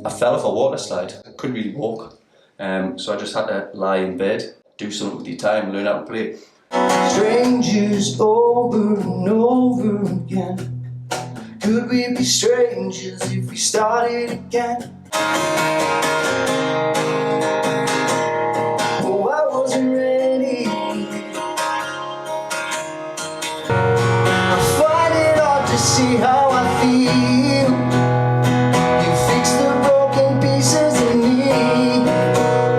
I fell off a water slide. I couldn't really walk, so I just had to lie in bed, do something with your time, learn how to play. Strangers over and over again. Could we be strangers if we started again? Oh, I wasn't ready. I find it hard to see how I feel. You fix the broken pieces in me.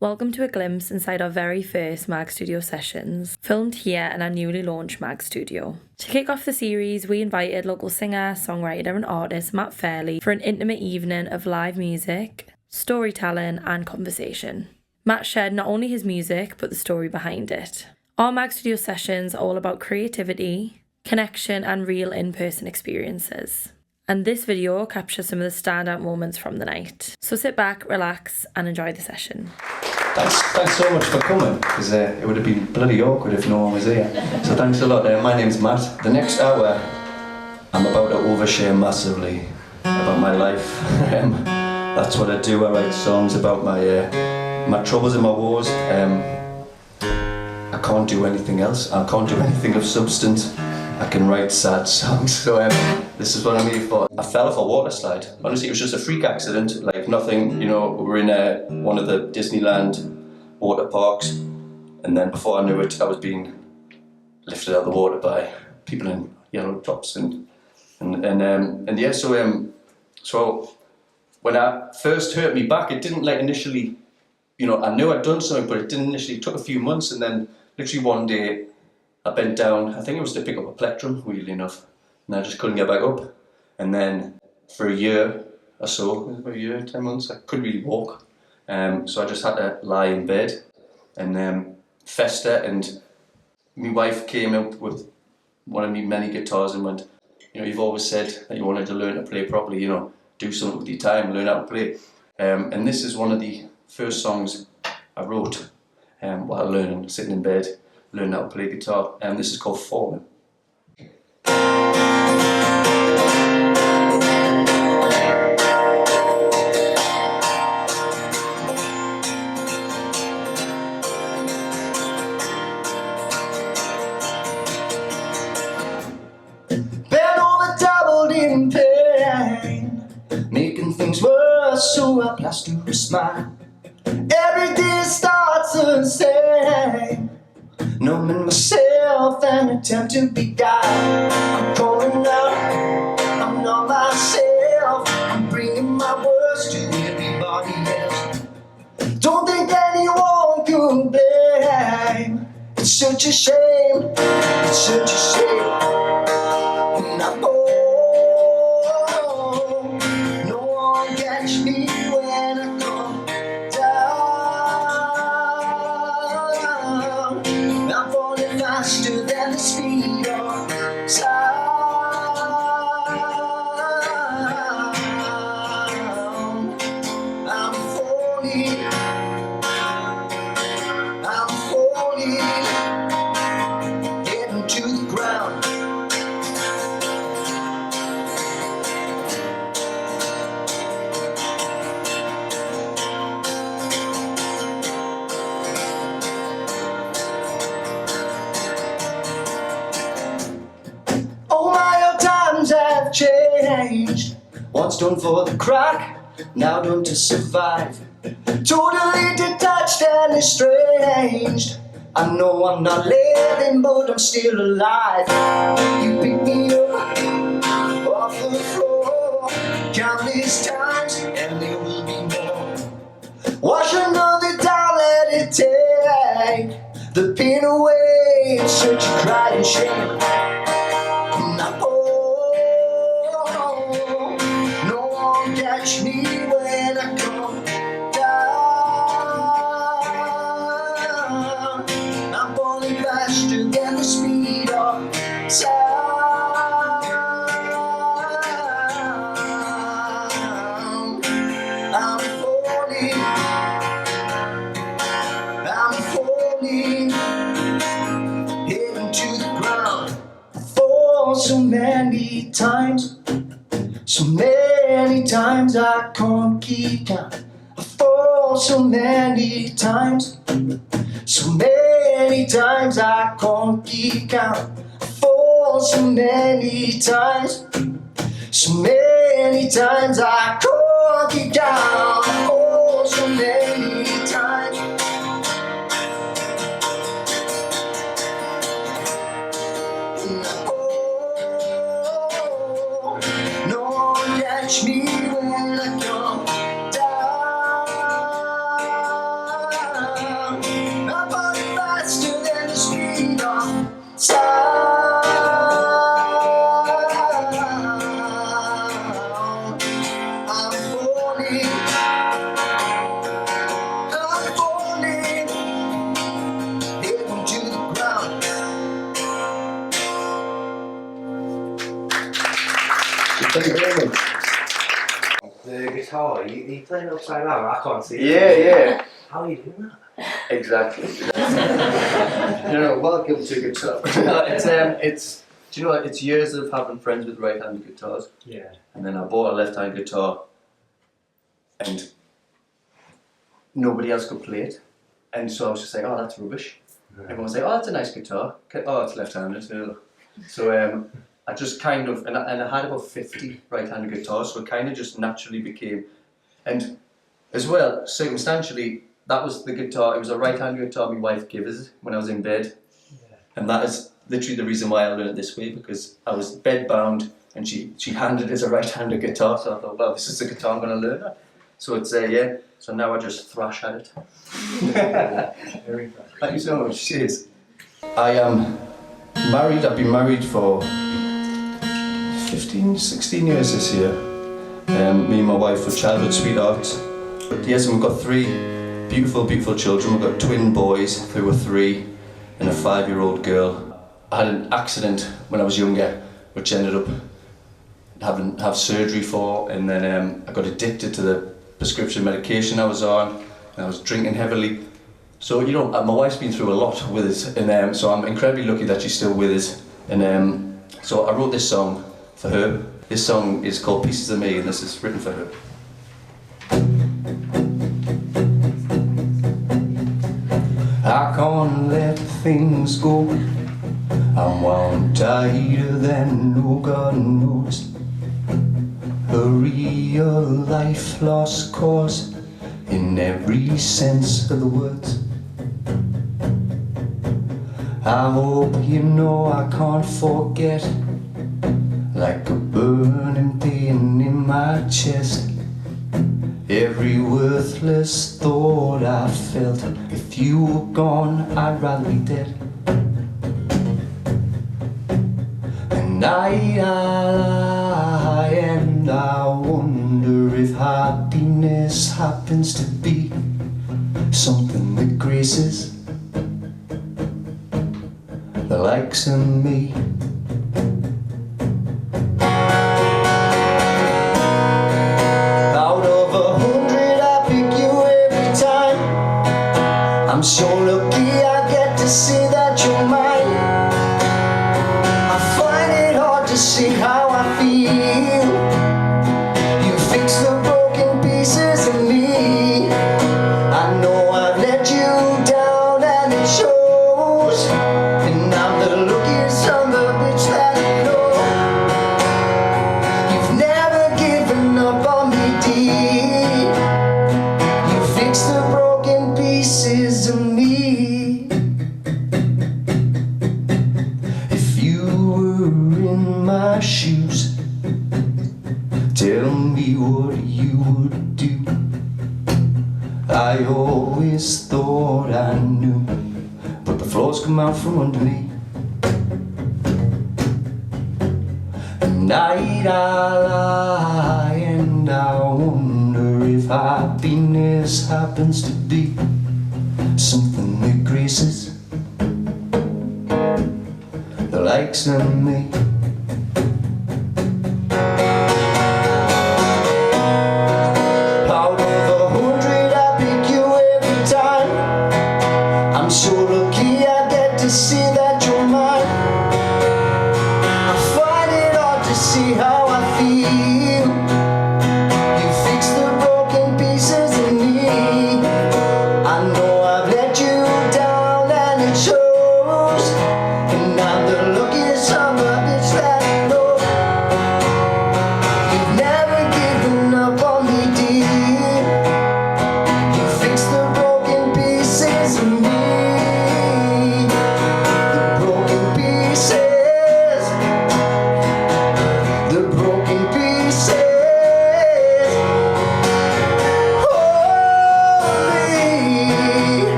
Welcome to a glimpse inside our very first Mag Studio sessions, filmed here in our newly launched Mag Studio. To kick off the series, we invited local singer, songwriter and artist Matt Fairley for an intimate evening of live music, storytelling and conversation. Matt shared not only his music, but the story behind it. Our Mag Studio sessions are all about creativity, connection and real in-person experiences. And this video captures some of the standout moments from the night. So sit back, relax and enjoy the session. Thanks so much for coming, because it would have been bloody awkward if no one was here. So thanks a lot. My name's Matt. The next hour, I'm about to overshare massively about my life. That's what I do. I write songs about my troubles and my woes. I can't do anything else. I can't do anything of substance. I can write sad songs. So this is what I'm here for. I fell off a water slide. Honestly, it was just a freak accident, like nothing, we were in one of the Disneyland water parks, and then before I knew it, I was being lifted out of the water by people in yellow tops and yeah, so when I first hurt me back, it didn't like initially, I knew I'd done something, but it didn't initially. It took a few months, and then literally one day I bent down, I think it was to pick up a plectrum, weirdly enough, and I just couldn't get back up. And then for a year or so, about a year, 10 months, I couldn't really walk. So I just had to lie in bed and fester, and my wife came up with one of my many guitars and went, you've always said that you wanted to learn to play properly, do something with your time, learn how to play. And this is one of the first songs I wrote while sitting in bed, learning how to play guitar, and this is called Falling. Bent over, doubled in pain, making things worse, so I plaster a smile. Every day starts the same, numbing myself and attempt to beguile. I'm calling out, I'm not myself. I'm bringing my worst to everybody else. Don't think anyone could blame. It's such a shame, it's such a shame. And I no one catch me when I come down. I'm falling faster than the speed of sound. I'm falling, getting to the ground. Oh my, how times have changed. Once done for the crack, now done to survive. Totally detached and estranged. I know I'm not living, but I'm still alive. You pick me up off the floor countless times, and there will be more. Wash another down, let it take the pain away. It's such a cry and shame. And I no one catch me when I come down. I'm falling faster than the speed of sound. I'm falling, heading to the ground. For so many times, so many many times I can't keep count. I fall so many times. So many times I can't keep count. I fall so many times. So many times I can't keep count. Oh, so many times. Oh, no one catch me when I come down. My body faster than the speed of sound. I'm falling, heading to the ground. Thank you very much. The guitar, you playing it upside down? I can't see it. Yeah. How are you doing that? Exactly. Welcome to guitar. It's do you know what? It's years of having friends with right-handed guitars, Yeah. and then I bought a left-hand guitar, and nobody else could play it, and so I was just like, oh, that's rubbish. Everyone was like, oh, that's a nice guitar. Oh, it's left-handed. So I just kind of, and I had about 50 right-handed guitars, so it kind of just naturally became, and as well, circumstantially, that was the guitar, it was a right-handed guitar my wife gave us when I was in bed. Yeah. And that is literally the reason why I learned it this way, because I was bed-bound and she handed us a right-handed guitar, so I thought, well, this is the guitar I'm going to learn at. So it's, yeah, so now I just thrash at it. Very impressive. Thank you so much, cheers. I am married, I've been married for 15, 16 years this year. Me and my wife were childhood sweethearts. But yes, and we've got 3 beautiful, beautiful children. We've got twin boys who are 3 and a 5-year-old girl. I had an accident when I was younger, which I ended up have surgery for, and then I got addicted to the prescription medication I was on, and I was drinking heavily. So, you know, my wife's been through a lot with us, and so I'm incredibly lucky that she's still with us. And so I wrote this song for her. This song is called Pieces of Me, and this is written for her. I can't let things go. I'm wound tighter than no God knows. A real life lost cause in every sense of the words. I hope you know I can't forget, like a burning pain in my chest. Every worthless thought I felt, if you were gone, I'd rather be dead. And I lie and I wonder if happiness happens to be something that graces the likes of me. I'm so lucky I get to see that you're mine. I find it hard to see how I feel. You fix the broken pieces of me. I know I've let you down and it shows. And I'm the luckiest son of a bitch that I know. You've never given up on me, dear. You fix the broken pieces of me. If you were in my shoes, tell me what you would do. I always thought I knew, but the floors come out from under me. At night I lie and I wonder if happiness happens to be something that graces the likes of me. Out of 100 I pick you every time. I'm so lucky I get to see that you're mine. I find it hard to see how I feel.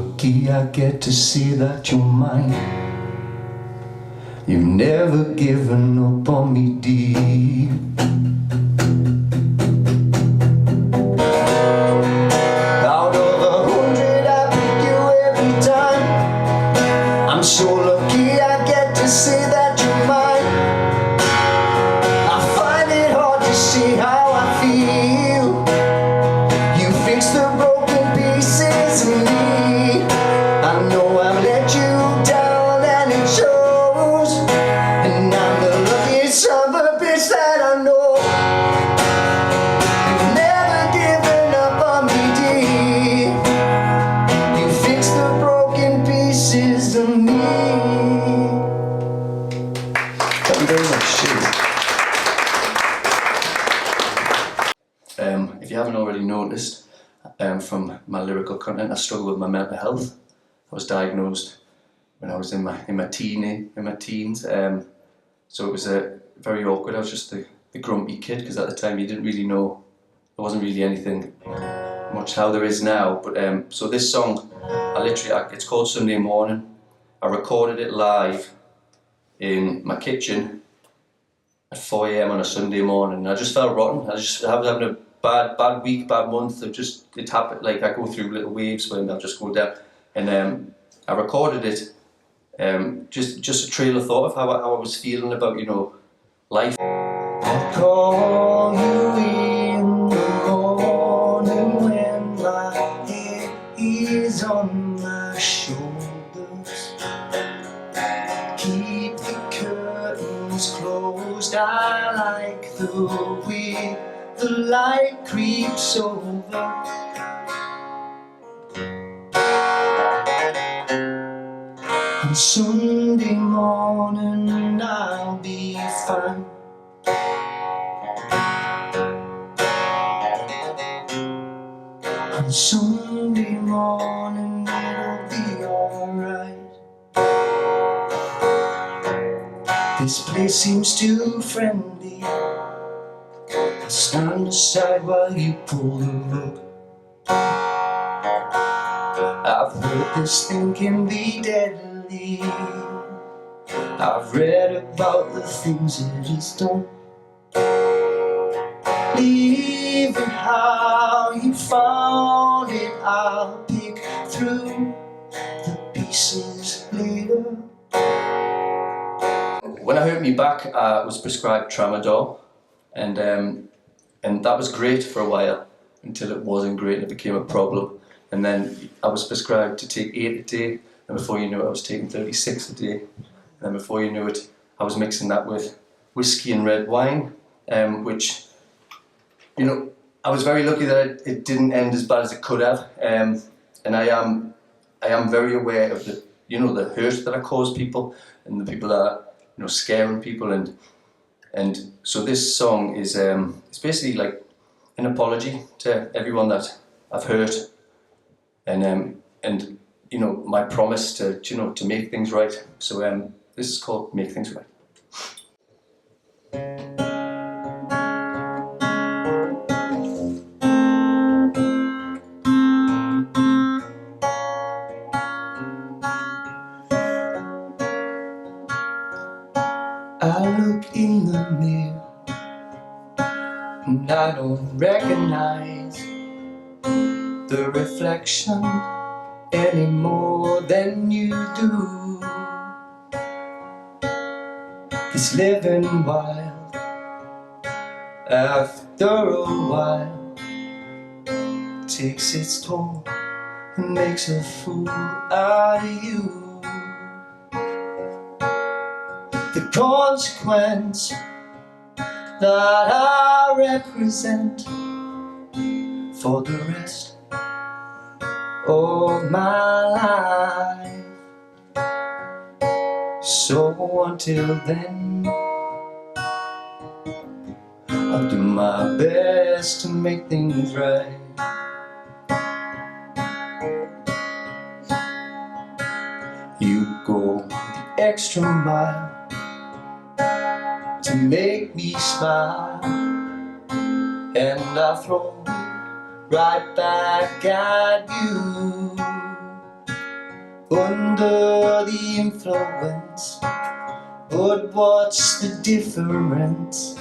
lucky I get to see that you're mine. You've never given up on me, dear. Out of 100 I pick you every time. I'm so lucky I get to see that you're mine. I find it hard to see how I feel. You fix the broken pieces in me. I know I've let you down and it shows. And I'm the luckiest son of a bitch that I know. You've never given up on me, dear. You fix the broken pieces of me. Thank you very much. Cheers. If you haven't already noticed from my lyrical content, I struggle with my mental health. I was diagnosed when I was in my teens, so it was very awkward. I was just the grumpy kid, because at the time you didn't really know, there wasn't really anything much how there is now. But so this song, it's called Sunday Morning. I recorded it live in my kitchen at 4 AM on a Sunday morning. I just felt rotten. I was having a bad week, bad month. It happened, like I go through little waves when I'll just go down. And I recorded it, just a trail of thought of how I was feeling about, life. I'll call you in the morning when my head is on my shoulders. Keep the curtains closed. I like the way the light creeps over. On Sunday morning I'll be fine. On Sunday morning it'll be alright. This place seems too friendly. I'll stand aside while you pull the rug. I've heard this thing can be deadly. I've read about the things it has done. Leave it how you found it. I'll pick through the pieces later. When I hurt me back, I was prescribed tramadol, and that was great for a while, until it wasn't great and it became a problem. And then I was prescribed to take 8 a day, and before you knew it I was taking 36 a day. And then before you knew it I was mixing that with whiskey and red wine, which, I was very lucky that it didn't end as bad as it could have. And I am very aware of the hurt that I cause people, and the people that are, scaring people. And so this song is it's basically like an apology to everyone that I've hurt, and my promise to to make things right. So this is called Make Things Right. I look in the mirror and I don't recognize the reflection any more than you do. This living wild, after a while, takes its toll and makes a fool out of you. The consequence that I represent for the rest of my life. So until then, I'll do my best to make things right. You go the extra mile to make me smile, and I throw it right back at you. under the influence. But what's the difference?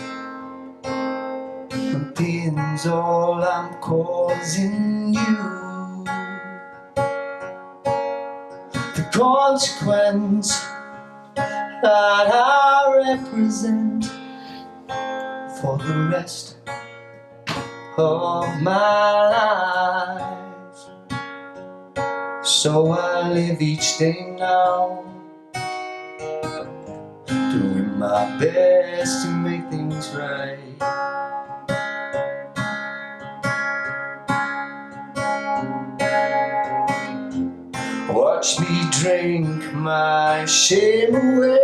The pain's all I'm causing you. The consequence that I represent for the rest of my life. So I live each day now, doing my best to make things right. Watch me drink my shame away.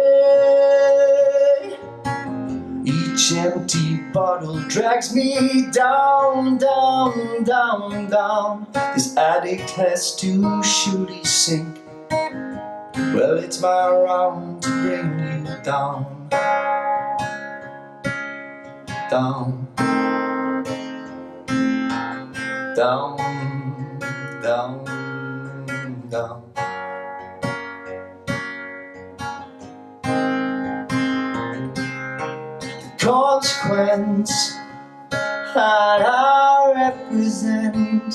Each empty bottle drags me down, down, down, down. This addict has to surely sink. Well, it's my round to bring you down, down, down, down, down. Consequence that I represent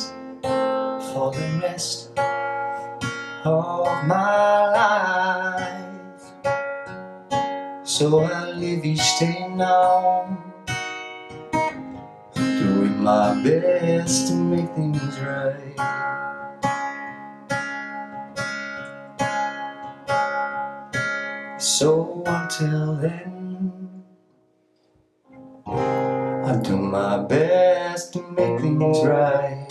for the rest of my life. So I live each day now, doing my best to make things right. So until then, I do my best to make things right.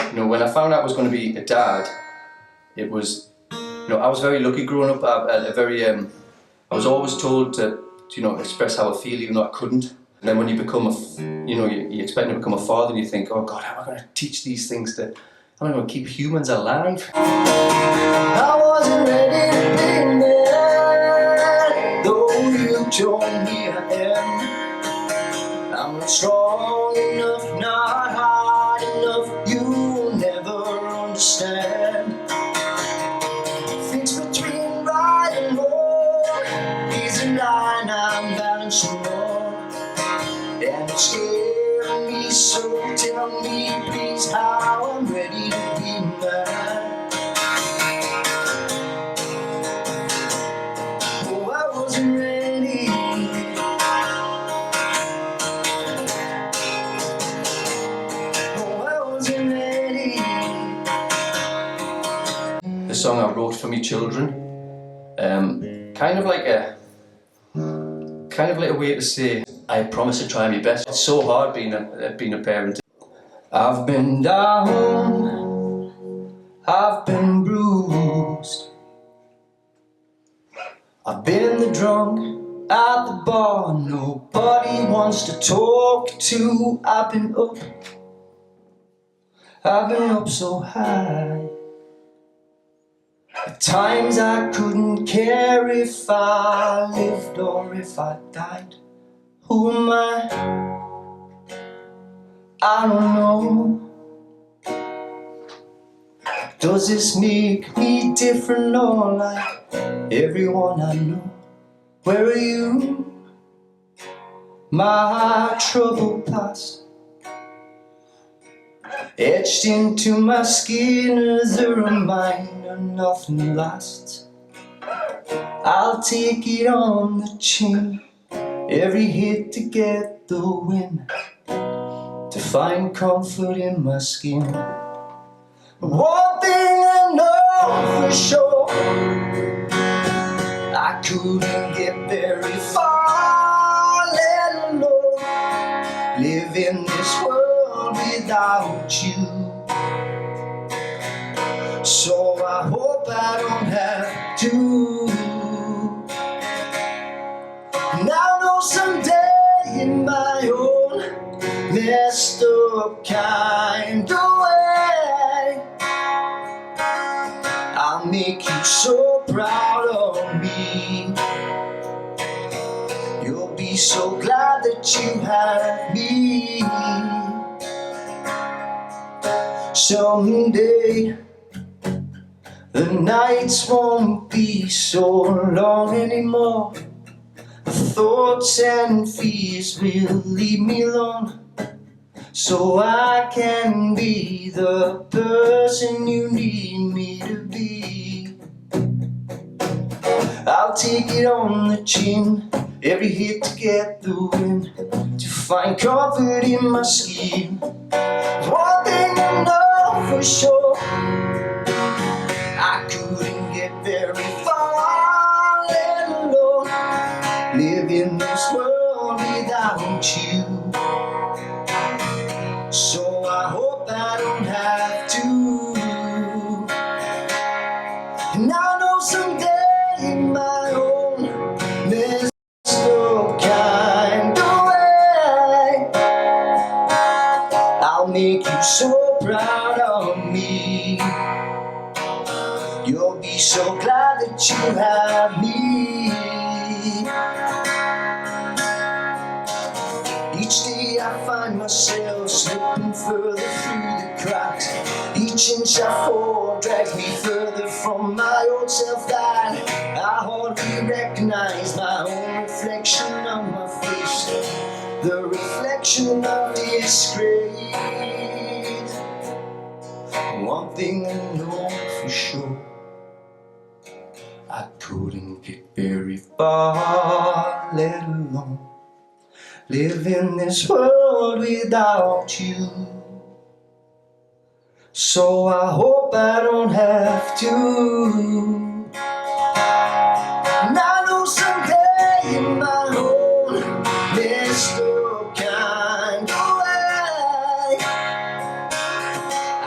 You know, when I found out I was going to be a dad, it was, you know, I was very lucky growing up. I was always told to, you know, express how I feel, even though I couldn't. And then when you become you expect to become a father, and you think, oh God, how am I going to teach these things to? How am I going to keep humans alive? I wasn't ready to be there, though you told me I am. I'm not strong enough, not hard enough, you'll never understand. Things between right and wrong is a line I'm balancing on, and it's scaring me, so tell me please how I'm ready to be mad. Oh, I wasn't ready. Oh, I wasn't ready. The song I wrote for me children, kind of like a way to say I promise to try my best. It's so hard being a parent. I've been down, I've been bruised, I've been the drunk at the bar nobody wants to talk to. I've been up so high. At times I couldn't care if I lived or if I died. Who am I don't know. Does this make me different or like everyone I know? Where are you? My troubled past etched into my skin as a reminder nothing lasts. I'll take it on the chin, every hit to get the win, to find comfort in my skin. One thing I know for sure, I couldn't get very far, let alone live in this world without you. So I hope I don't have to. And I know someday in my own messed up kind of way, I'll make you so proud of me. You'll be so glad that you have me. Someday the nights won't be so long anymore. The thoughts and fears will leave me alone, so I can be the person you need me to be. I'll take it on the chin, every hit to get the win, to find comfort in my skin. One thing I know for sure, I couldn't get very far, let alone live in this world without you. So I hope I don't have to. And I know someday in my own mystical kind of way, I'll make you so proud of me. You'll be so glad that you have me. Each day I find myself slipping further through the cracks. Each inch I fall drags me further from my old self that I hardly recognize my own reflection on my face, the reflection of disgrace. One thing I know for sure, I couldn't get very far, let alone live in this world without you. So I hope I don't have to. And I know someday in my own mystical kind of way,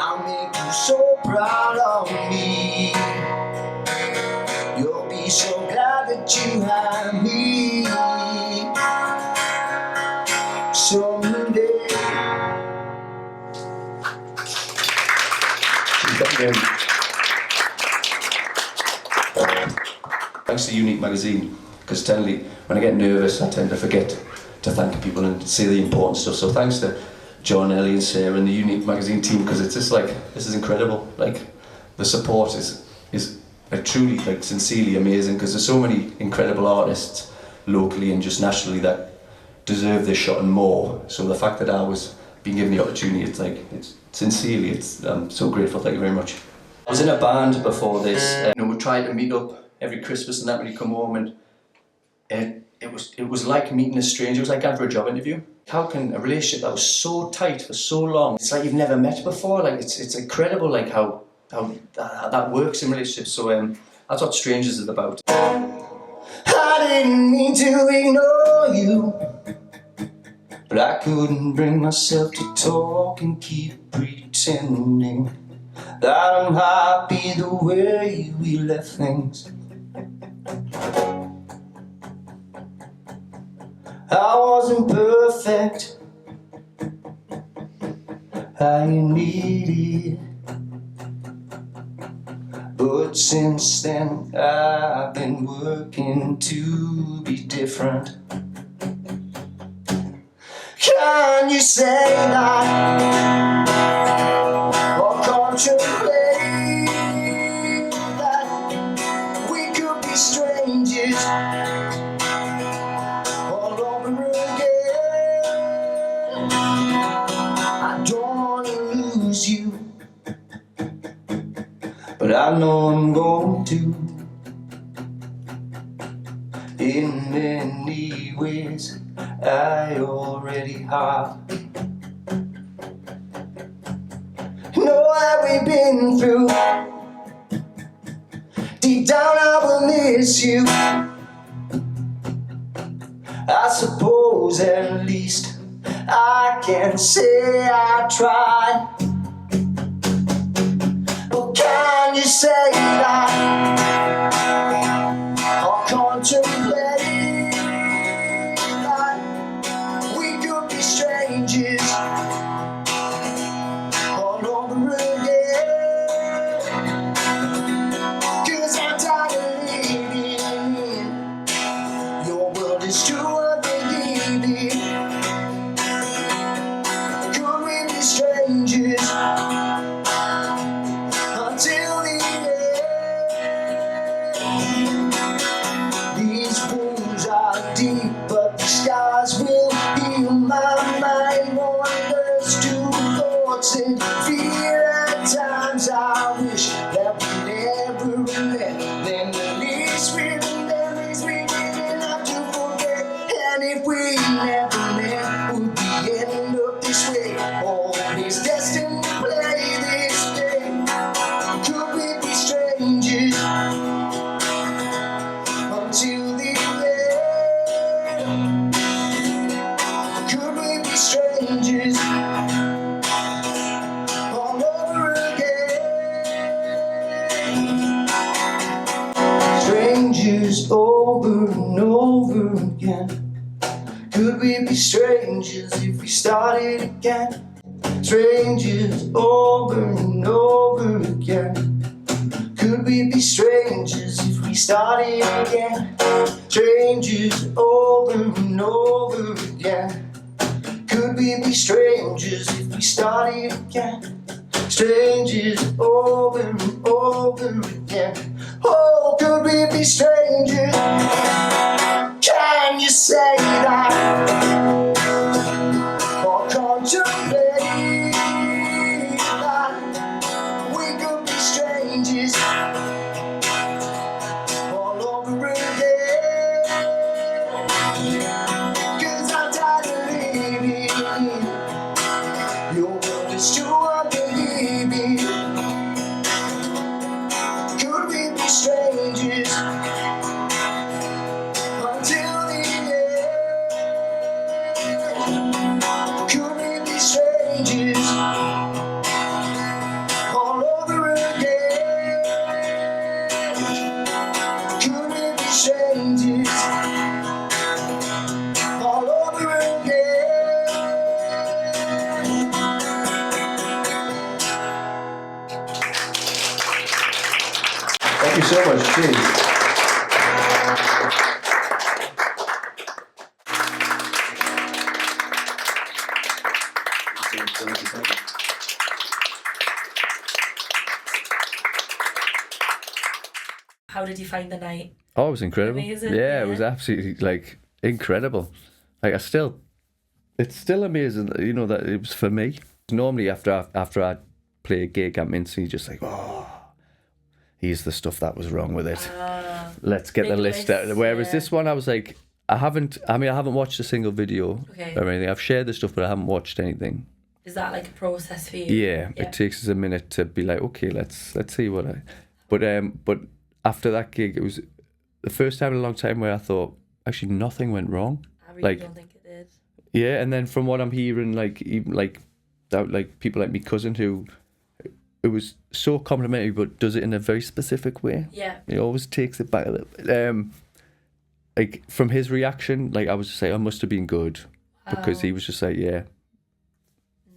I'll make you so proud of me. You'll be so glad that you have me. Someday. Thanks to Unique Magazine, because generally when I get nervous I tend to forget to thank people and say the important stuff. So thanks to John, Ellie and Sarah and the Unique Magazine team, because it's just like, this is incredible. Like, the support is like truly, like, sincerely amazing, because there's so many incredible artists locally and just nationally that deserve this shot and more. So the fact that I was being given the opportunity, it's like, it's sincerely, I'm so grateful. Thank you very much. I was in a band before this, we tried to meet up every Christmas and that when you come home, and it was like meeting a stranger. It was like going for a job interview. How can a relationship that was so tight for so long, it's like you've never met before, like it's incredible like how that works in relationships. So that's what Strangers is about. I didn't mean to ignore you, but I couldn't bring myself to talk and keep pretending that I'm happy the way we left things. I wasn't perfect, I needed, but since then I've been working to be different. Can you say that, or contemplate that we could be strangers all over again? I don't want to lose you, but I know I'm going to. In many ways I already have. Know what we've been through. Deep down I will miss you. I suppose at least I can say I tried. But can you say that, or contemplate that we could be strangers all over again? 'Cause I'm tired of living in your world is too unforgiving. baby? Could we be strangers until the end? These wounds are deep, but the scars will heal. My mind wanders to thoughts and fear. At times I wish that we never met. Then at least with the memories we didn't have to forget. And if we never met, would we end up this way? Always destined to play this game. Could we be strangers until the end? Could we be strangers all over again? Strangers over and over again. Could we be strangers if we started again? Strangers over and over again. Could we be strangers if we started again? Strangers over and over again. Could we be strangers if we started again? Strangers over and over again. Oh, could we be strangers? Can you say that? Or contemplate that we could be strangers all over again? 'Cause I'm tired of living. Your world is too unbelieving. Could we be strangers until the end? Could we be strangers all over again? Could we be strangers all over again? Thank you so much. Cheers. How did you find the night? Oh, it was incredible. Amazing, Yeah, it yeah. was absolutely like incredible. Like it's still amazing that, you know, that it was for me. Normally after I play a gig, I'm instantly just like, oh, here's the stuff that was wrong with it. Let's get the big list list, out. Whereas yeah. this one, I was like, I haven't watched a single video Okay. or anything. I've shared the stuff, but I haven't watched anything. Is that like a process for you? Yeah, it takes us a minute to be like, okay, let's see what I. But after that gig, it was the first time in a long time where I thought actually nothing went wrong. I really like- don't think it did. Yeah, and then from what I'm hearing, like even like people like my cousin who, it was so complimentary, but does it in a very specific way. Yeah. He always takes it back a little bit. Like from his reaction, like I was just like, I must have been good, because he was just like, yeah,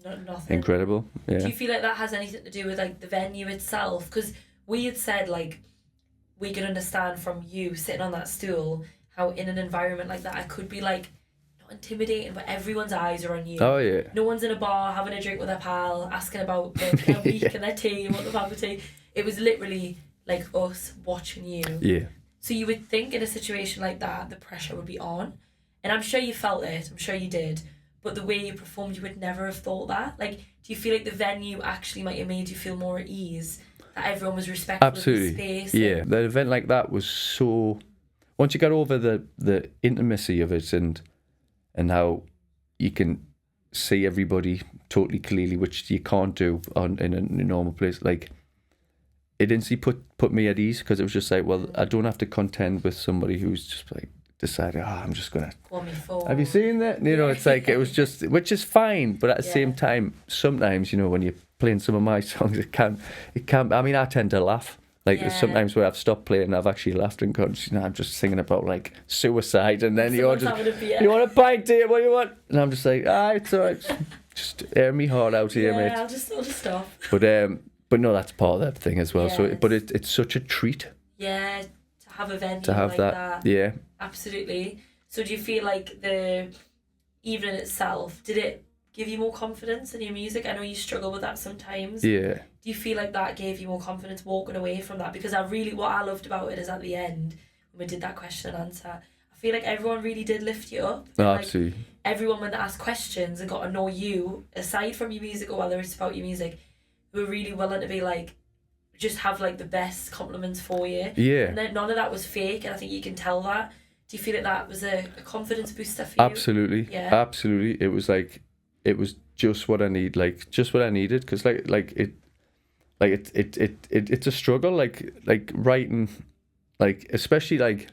Nothing. incredible. Do Yeah, you feel like that has anything to do with like the venue itself? Because we had said like we could understand from you sitting on that stool how in an environment like that it could be like not intimidating, but everyone's eyes are on you. oh yeah, No one's in a bar having a drink with a pal, asking about their week and their tea and what they've had for tea. It was literally like us watching you. yeah. So you would think in a situation like that, the pressure would be on. And I'm sure you felt it, I'm sure you did. But the way you performed, you would never have thought that. Like, do you feel like the venue actually might have made you feel more at ease? That everyone was respectful Absolutely. of the space? Yeah, the event like that was so. Once you got over the intimacy of it and how you can see everybody totally clearly, which you can't do in a normal place, like it instantly put me at ease, because it was just like, well, I don't have to contend with somebody who's just like decided, I'm just gonna. Pull me forward. Have you seen that? You know, it's like it was just, which is fine, but at the same time, sometimes, you know, when you're playing some of my songs, it can. I mean, I tend to laugh. Like there's sometimes where I've stopped playing and I've actually laughed and gone, you know, I'm just singing about like suicide, and then you're Someone's just, having a beer. you want a pint, dear? What do you want? And I'm just like, it's alright, just air me heart out here, mate. I'll just stop. But no, that's part of that thing as well. So, Yes. but it's such a treat Yeah, to have a venue to have like that. Yeah. Absolutely. So do you feel like the even in itself, did it give you more confidence in your music? I know you struggle with that sometimes. Yeah. Do you feel like that gave you more confidence walking away from that? Because what I loved about it is at the end, when we did that question and answer, I feel like everyone really did lift you up. No, And, absolutely. Everyone, when they asked questions and got to know you, aside from your music or whether it's about your music, were really willing to be like, just have like the best compliments for you. Yeah. And then none of that was fake, and I think you can tell that. Do you feel like that was a confidence booster for you? Absolutely. Yeah. Absolutely. It was like, it was just what I need, like just what I needed, because it's a struggle, like writing, like especially like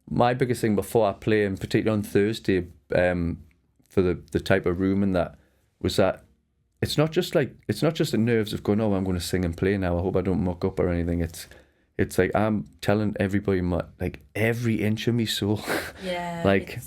my biggest thing before I play, and particularly on Thursday, for the type of room and that, was that it's not just the nerves of going, oh, I'm going to sing and play now, I hope I don't muck up or anything. It's like I'm telling everybody like every inch of me soul. Yeah. Like,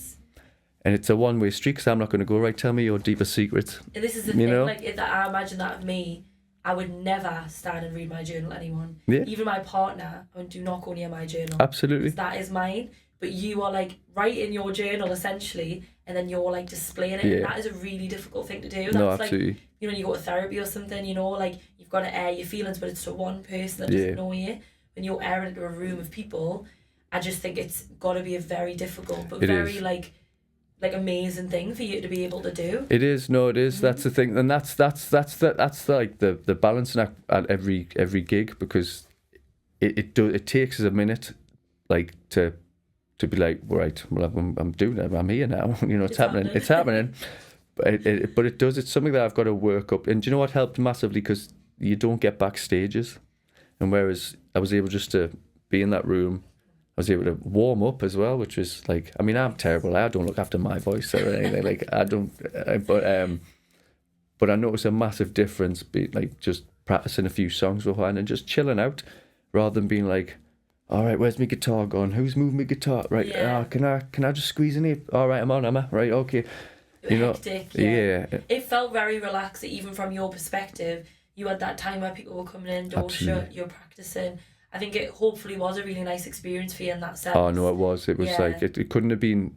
and it's a one-way street, because I'm not going to go, right, tell me your deepest secrets. And this is the you thing, know? like, I imagine that of me, I would never stand and read my journal to anyone. Yeah. Even my partner, I would do not go near my journal. Absolutely. 'Cause that is mine. But you are like writing your journal essentially, and then you're like displaying it. Yeah. And that is a really difficult thing to do. That's No, like, absolutely. you know, when you go to therapy or something, you know, like you've got to air your feelings, but it's to one person that doesn't know you. When you're airing into a room of people, I just think it's got to be a very difficult, but very like amazing thing for you to be able to do. It is. No, it is. Mm-hmm. That's the thing, and that's like the balancing act at every gig, because it takes us a minute, like to be like, right, well, I'm doing it, I'm here now. You know, it's happening. It's happening. But it does. It's something that I've got to work up. And do you know what helped massively? Because you don't get backstages, and whereas I was able just to be in that room, I was able to warm up as well, which was like, I mean, I'm terrible. I don't look after my voice or anything. Like I don't, but I noticed a massive difference, like just practicing a few songs beforehand and just chilling out, rather than being like, all right, where's my guitar gone? Who's moving my guitar? Right, can I just squeeze in here? All right, I'm on, am I? Right, okay. You know, hectic, yeah. It felt very relaxed, even from your perspective. You had that time where people were coming in, doors shut, you're practicing. I think it hopefully was a really nice experience for you in that sense. Oh no, it was. It was like it couldn't have been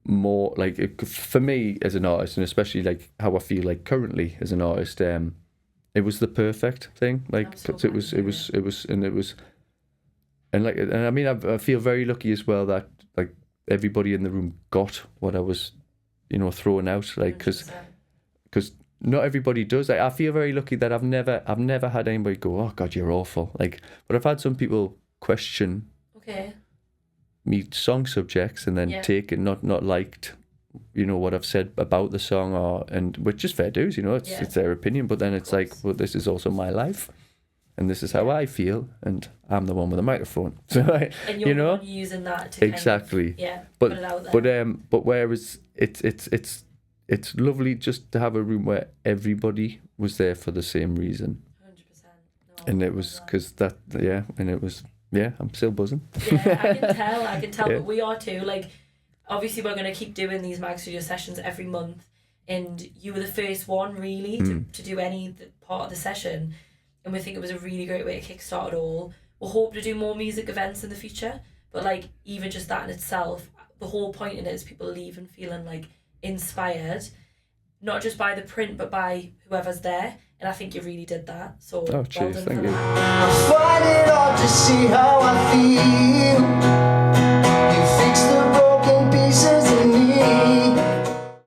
more like for me as an artist, and especially like how I feel like currently as an artist. It was the perfect thing. Like it was, and I mean, I feel very lucky as well that like everybody in the room got what I was, you know, throwing out. Like because not everybody does. Like, I feel very lucky that I've never had anybody go, oh God, you're awful. Like, but I've had some people question me song subjects and then take it not liked, you know, what I've said about the song, and which is fair dues, you know, it's their opinion. But then it's like, well, this is also my life, and this is how I feel, and I'm the one with the microphone. So and you're you know, the one using that to exactly. put it out there. But whereas it's lovely just to have a room where everybody was there for the same reason. 100%. No, and it was because I'm still buzzing. Yeah, I can tell, but we are too. Like, obviously we're going to keep doing these Mag Studio sessions every month, and you were the first one really to do any part of the session, and we think it was a really great way to kickstart it all. We'll hope to do more music events in the future, but like even just that in itself, the whole point in it is people leaving feeling like inspired, not just by the print but by whoever's there, and I think you really did that. So cheers, thank you. I find it hard to see how I feel. You fix the broken pieces